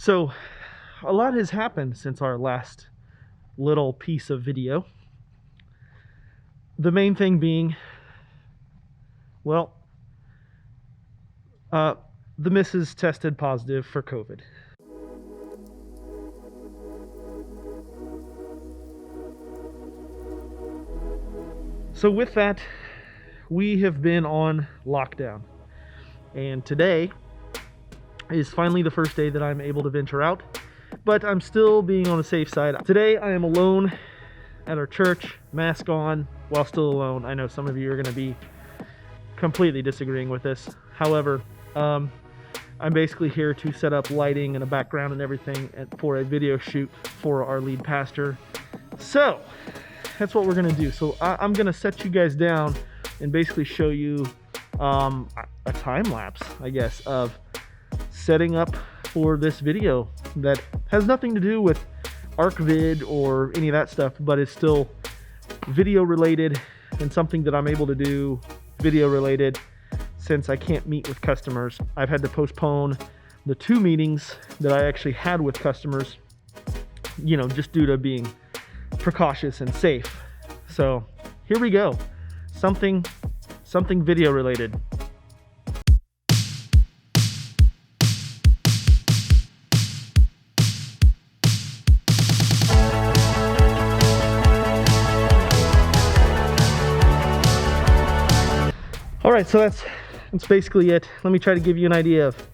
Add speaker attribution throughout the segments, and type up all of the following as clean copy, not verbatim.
Speaker 1: So a lot has happened since our last little piece of video. The main thing being, well, the missus tested positive for COVID. So with that, we have been on lockdown, and today is finally the first day that I'm able to venture out, but I'm still being on the safe side. Today I am alone at our church, mask on, while still alone. I know some of you are going to be completely disagreeing with this. However, I'm basically here to set up lighting and a background and everything for a video shoot for our lead pastor. So that's what we're going to do. So I'm going to set you guys down and basically show you a time lapse, I guess, of setting up for this video that has nothing to do with ArcVid or any of that stuff, but it's still video related and something that I'm able to do video related since I can't meet with customers. I've had to postpone the 2 meetings that I actually had with customers, you know, just due to being precautious and safe. So here we go. Something video related. All right, so that's basically it. Let me try to give you an idea of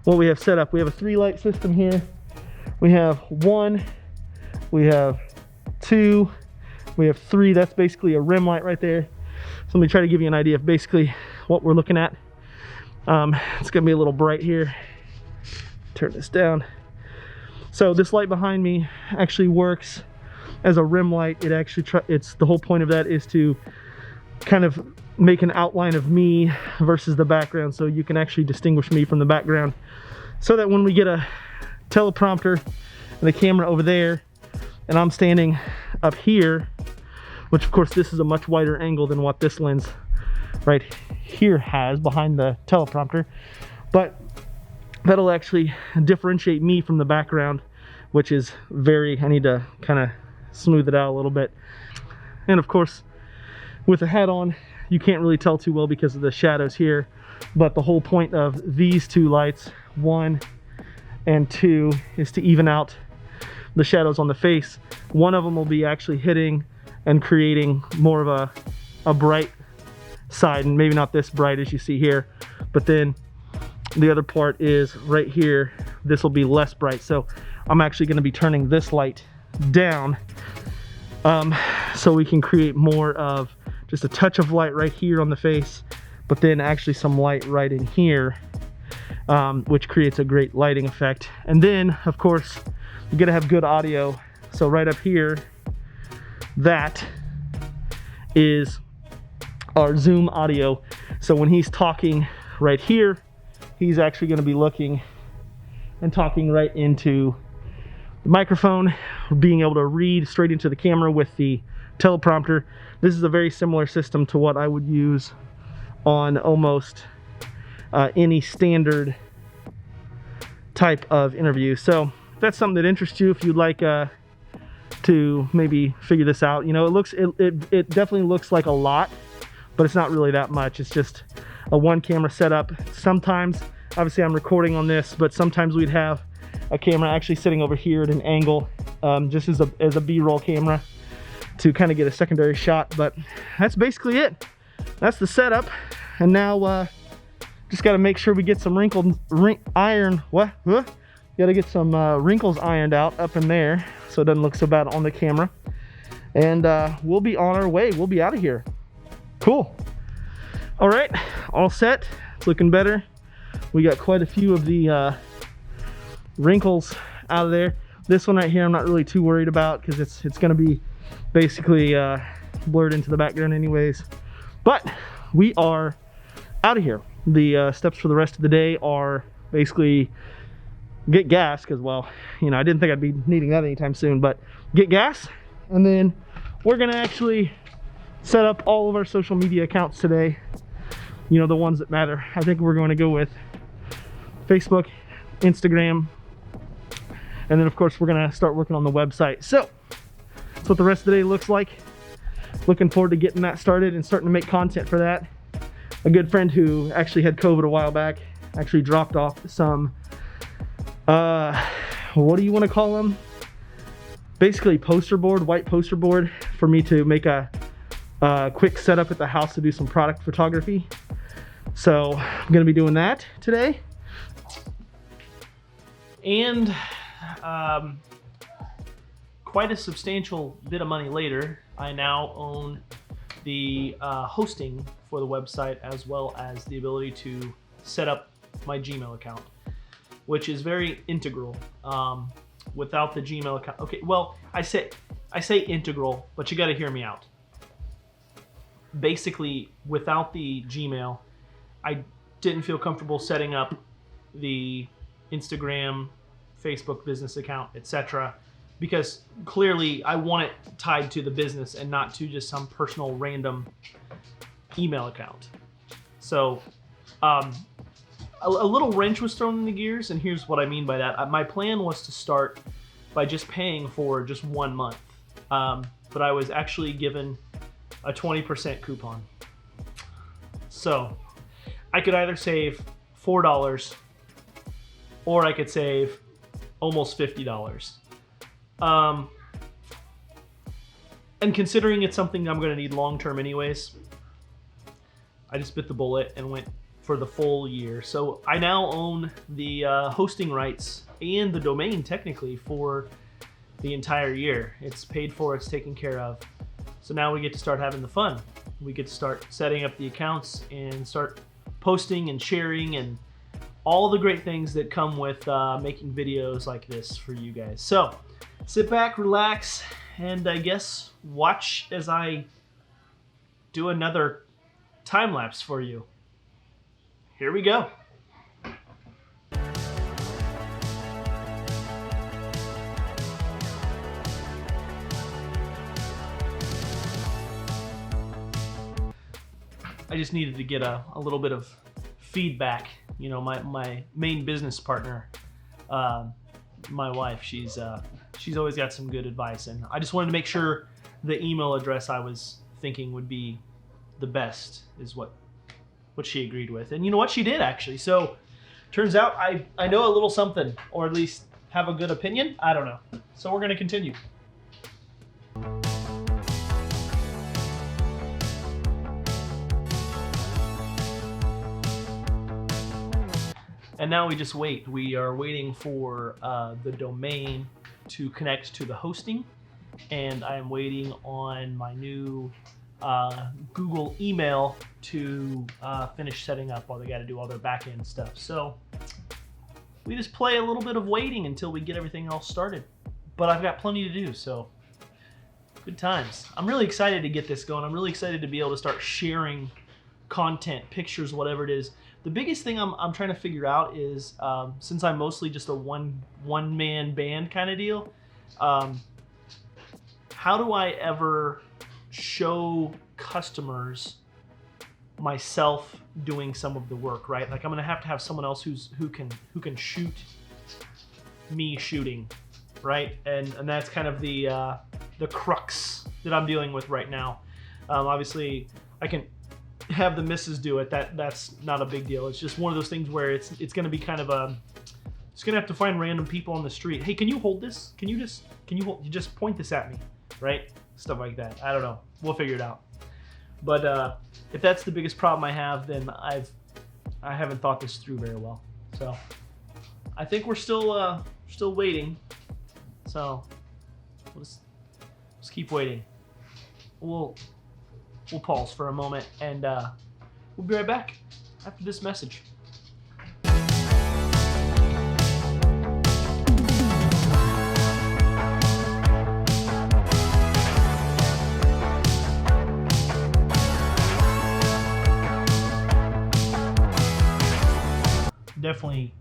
Speaker 1: what we have set up. We have a 3-light system here. We have 1, we have 2, we have 3. That's basically a rim light right there. So let me try to give you an idea of basically what we're looking at. It's gonna be a little bright here. Turn this down. So this light behind me actually works as a rim light. It actually, it's the whole point of that is to kind of make an outline of me versus the background, so you can actually distinguish me from the background, so that when we get a teleprompter and the camera over there and I'm standing up here, which of course this is a much wider angle than what this lens right here has behind the teleprompter, but that'll actually differentiate me from the background, which is I need to kind of smooth it out a little bit. And of course with the hat on, you can't really tell too well because of the shadows here, but the whole point of these 2 lights, 1 and 2, is to even out the shadows on the face. One of them will be actually hitting and creating more of a bright side, and maybe not this bright as you see here, but then the other part is right here. This will be less bright, so I'm actually going to be turning this light down so we can create more of just a touch of light right here on the face, but then actually some light right in here, which creates a great lighting effect. And then of course you're gonna have good audio. So right up here, that is our Zoom audio. So when he's talking right here, he's actually gonna be looking and talking right into the microphone, being able to read straight into the camera with the teleprompter. This is a very similar system to what I would use on almost any standard type of interview. So if that's something that interests you, if you'd like to maybe figure this out, you know, it definitely looks like a lot, but it's not really that much. It's just a 1 camera setup. Sometimes, obviously I'm recording on this, but sometimes we'd have a camera actually sitting over here at an angle, just as a B-roll camera, to kind of get a secondary shot. But that's basically it. That's the setup. And now just got to make sure we get some gotta get some wrinkles ironed out up in there so it doesn't look so bad on the camera, and we'll be on our way. We'll be out of here. Cool. All right, all set. It's looking better. We got quite a few of the wrinkles out of there. This one right here I'm not really too worried about because it's gonna be basically blurred into the background anyways. But we are out of here. The steps for the rest of the day are basically get gas, because, well, you know, I didn't think I'd be needing that anytime soon, but get gas, and then we're gonna actually set up all of our social media accounts today, you know, the ones that matter. I think we're going to go with Facebook, Instagram, And then of course we're gonna start working on the website. So that's what the rest of the day looks like. Looking forward to getting that started and starting to make content for that. A good friend who actually had COVID a while back actually dropped off some, what do you want to call them? Basically poster board, white poster board, for me to make a quick setup at the house to do some product photography. So I'm gonna be doing that today. And quite a substantial bit of money later, I now own the hosting for the website, as well as the ability to set up my Gmail account, which is very integral. Without the Gmail account, okay, well, I say integral, but you got to hear me out. Basically, without the Gmail, I didn't feel comfortable setting up the Instagram, Facebook business account, etc., because clearly I want it tied to the business and not to just some personal random email account. So a little wrench was thrown in the gears, and here's what I mean by that. My plan was to start by just paying for just 1 month, but I was actually given a 20% coupon. So I could either save $4 or I could save almost $50. And considering it's something I'm going to need long term anyways, I just bit the bullet and went for the full year. So I now own the hosting rights and the domain technically for the entire year. It's paid for, it's taken care of. So now we get to start having the fun. We get to start setting up the accounts and start posting and sharing and all the great things that come with making videos like this for you guys. So sit back, relax, and I guess watch as I do another time lapse for you. Here we go. I just needed to get a little bit of feedback. You know, my main business partner, my wife, she's always got some good advice, and I just wanted to make sure the email address I was thinking would be the best is what she agreed with. And you know what, she did actually. So turns out I know a little something, or at least have a good opinion. I don't know. So we're going to continue. And now we just wait. We are waiting for the domain to connect to the hosting, and I am waiting on my new Google email to finish setting up while they got to do all their back-end stuff. So we just play a little bit of waiting until we get everything all started. But I've got plenty to do, so good times. I'm really excited to get this going. I'm really excited to be able to start sharing content, pictures, whatever it is. The biggest thing I'm trying to figure out is, since I'm mostly just a one-man band kind of deal, how do I ever show customers myself doing some of the work, right? Like I'm gonna have to have someone else who can shoot me shooting, right? And that's kind of the crux that I'm dealing with right now. Obviously, I can have the missus do it. That's not a big deal. It's just one of those things where it's gonna be kind of it's gonna have to find random people on the street. Hey, can you hold this? Can you just point this at me, right? Stuff like that. I don't know. We'll figure it out. But if that's the biggest problem I have, then I haven't thought this through very well. So I think we're still waiting. So let's keep waiting. We'll pause for a moment, and we'll be right back after this message. Definitely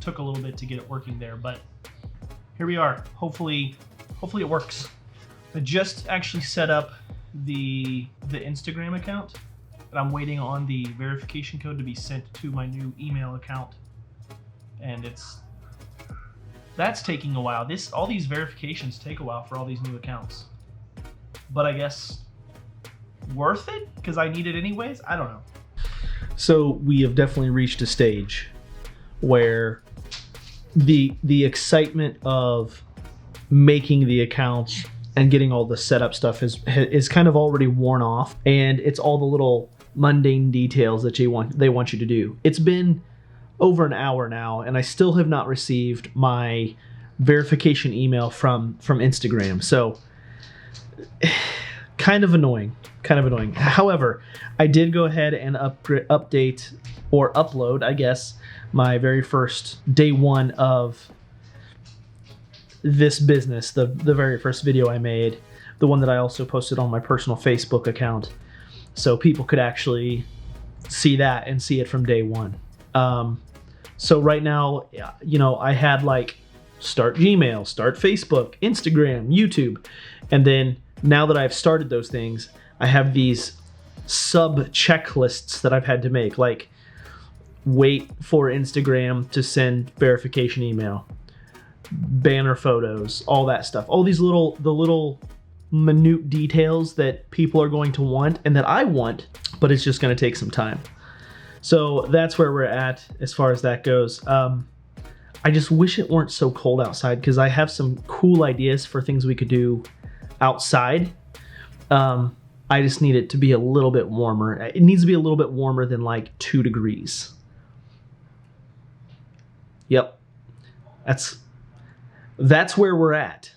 Speaker 1: took a little bit to get it working there, but here we are. Hopefully it works. I just actually set up the Instagram account, and I'm waiting on the verification code to be sent to my new email account, and it's That's taking a while. All these verifications take a while for all these new accounts. But I guess worth it because I need it anyways. I don't know. So we have definitely reached a stage where the excitement of making the accounts and getting all the setup stuff is kind of already worn off, and it's all the little mundane details that they want you to do. It's been over an hour now, and I still have not received my verification email from Instagram. So kind of annoying. However, I did go ahead and update or upload, I guess, my very first day one of this business, the very first video I made, the one that I also posted on my personal Facebook account, so people could actually see that and see it from day one. So right now, you know, I had like start Gmail, start Facebook, Instagram, YouTube, and then now that I've started those things, I have these sub checklists that I've had to make, like wait for Instagram to send verification email, banner photos, all that stuff, all these little minute details that people are going to want and that I want, but it's just going to take some time. So that's where we're at as far as that goes. I just wish it weren't so cold outside because I have some cool ideas for things we could do outside. I just need it to be a little bit warmer. It needs to be a little bit warmer than like 2 degrees. Yep. That's where we're at.